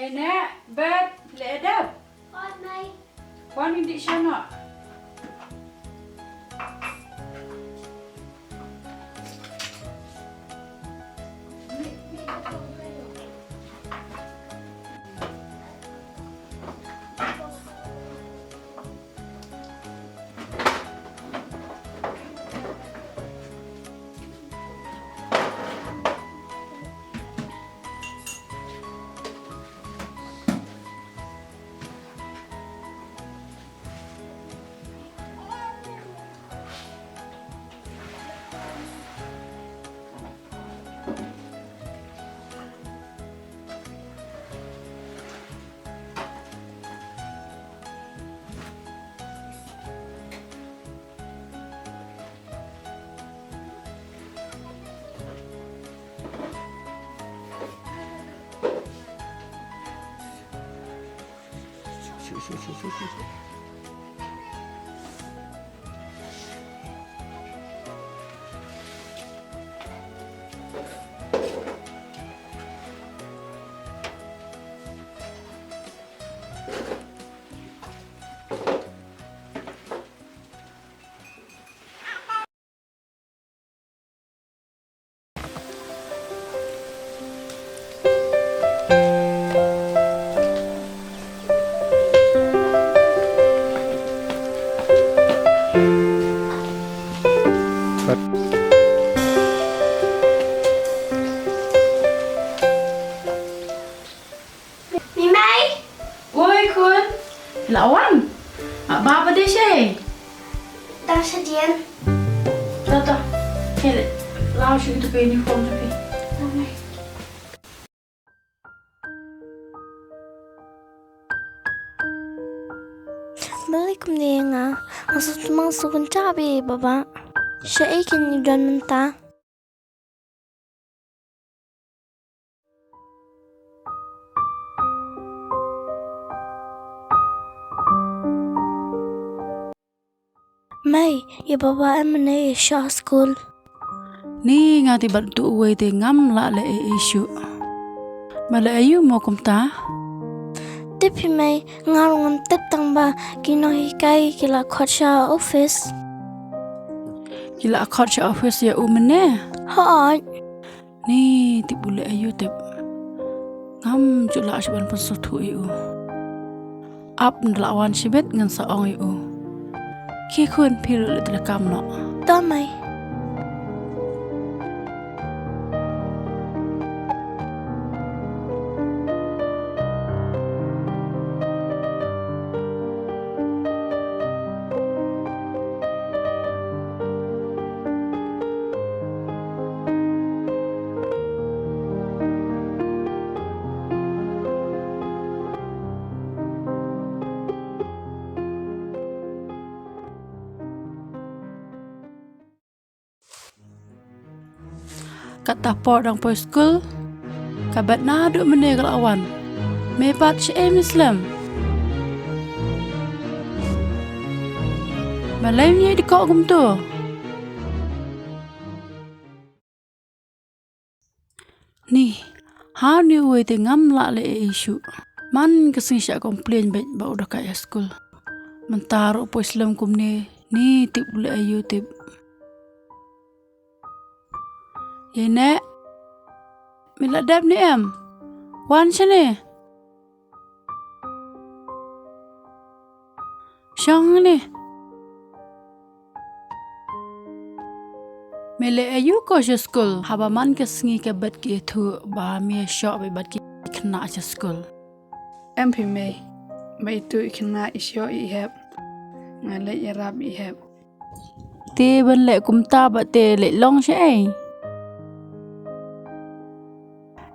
Nak, bet, lek adab. Hot, Mai. Wan indik syana. Lawan? Apa dia sih? Dah sedian. Tata, hele, lau sih itu ke uniform tapi. Assalamualaikum Nenga. Masuk cabai baba. Saya ingin dan mentah. Mai, ya baba emane Shah School. Ni ngati bantu uwe te ngam la le isu. Mala ayu mau kumta? Tapi mai ngarung tep tangba kino hikai kila khotcha office. Kila khotcha office ya umene? Hot. Ni tip bule ayu tip. Ngam jula asban pensutu iu. Ap ndlawan sibet ngan saong iu. Ki kun piru le telekam no. Damai. Kata por dang po school. Kabat na duk menegel awan. Mepat syem Islam. Malaynya di kok gum tu. Ni, how ni uwe te ngam la le isu. Man kesing syak komplain baik ba udah kaya school. Mentaruh po Islam kum ni tip bule ayu tip. Ye nek, mila dab ni em. Wan sini. Syong ni. Mele ayu ko she school. Haba man kesengi ke bat ki tu ba mi syok be bat ki kena she school. Em pi me. Ba itu kena isyo ihab. Ngale yarab ihab. Te ban le kumta ba te le long she ai.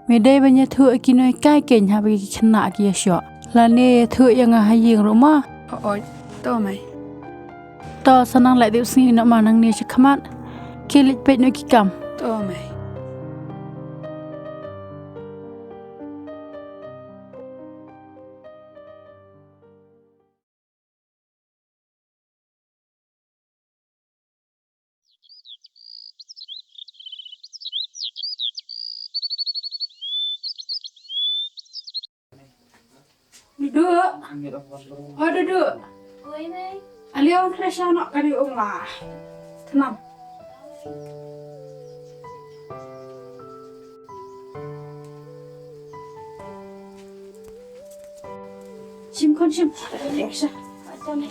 Medai banyak tu kini kai ken habi kena kia syok. Lani tu yang haying rumah. Oh, tahu mai. Tahu senang lek tiup sini nak manang ni cekamat. Kilit peit nak kikam. Tahu mai. Duduk. Oh duduk. Oi, Mei. Alion Krisha nak kali lah. Tenang. Shim kon shim. Krisha. Macam ni.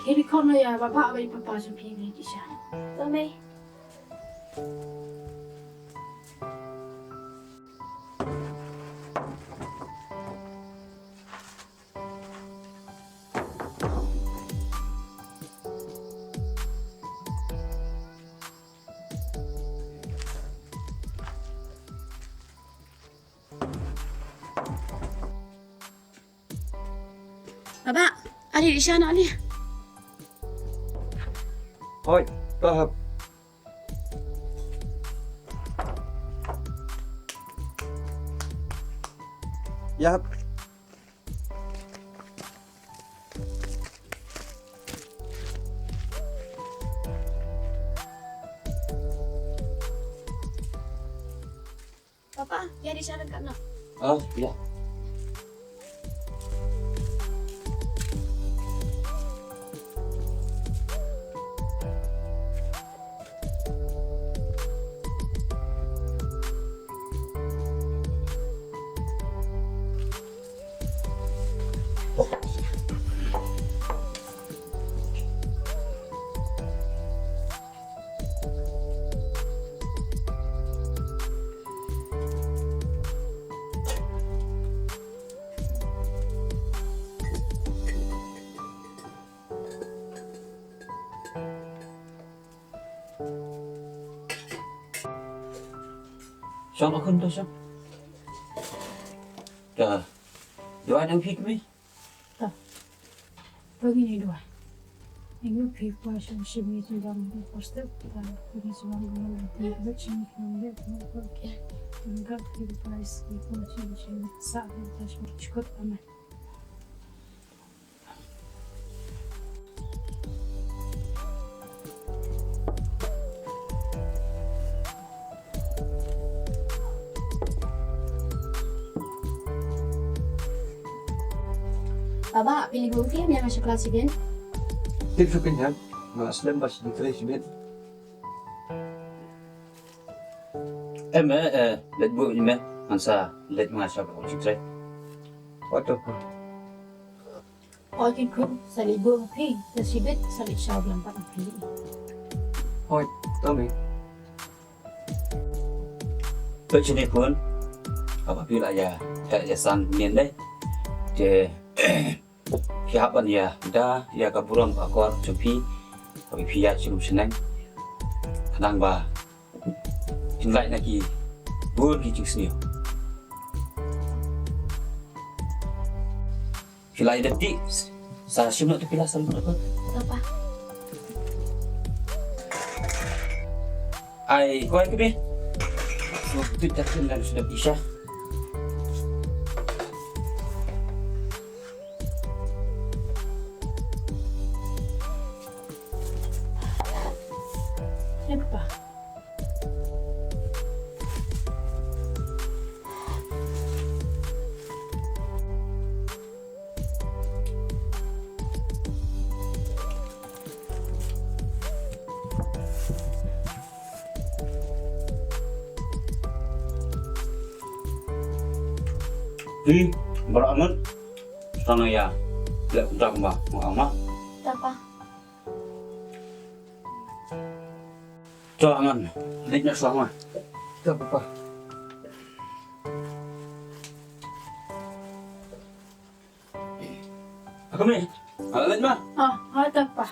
Kiri kono ya bapak bagi papa sampai ni Krisha. Ba Mei. Bapak, ada di sana ni. Thôi, tập. Dạ. Papa, dia di sana kan nak? Dạ. Sao nó không đâu sao? Trời, đồ ăn đang phít mấy? Begini dua. Ini people yang sini sedang berpostur dan ini semua mengalami bercini kemudian mungkin enggak price di kunci saat itu cukup aman. Baba, pilih buku yang masuk kelas ini. Tiếp cho kinh nghiệm mà slim bas đi chơi biết. Em lệch bụi mẹ, anh sa lệch ngoài sao cũng chịu chơi. Quá tốt. Oi kin kun sali buku phi, tersibit sali syau yang tak pilih. Thôi, tao mình. Vậy cho nên cuốn, ở bảo là ya san miền đấy, thì khi học anh ya kapuram akor cupi, tapi pihak cukup senang, kadang bah, tinggal lagi, bur gitu sini. Filai detik, saya shim nak terpilah sama apa? Apa? Ai kau ke be? Waktu tak kenal sudah bisa. Apa? Di berangan sana ya. Lek udah mbak, mama. Tapa. Jangan, lihatnya sama. Tak apa. Aku ni, alat mah. Ah, ada pa.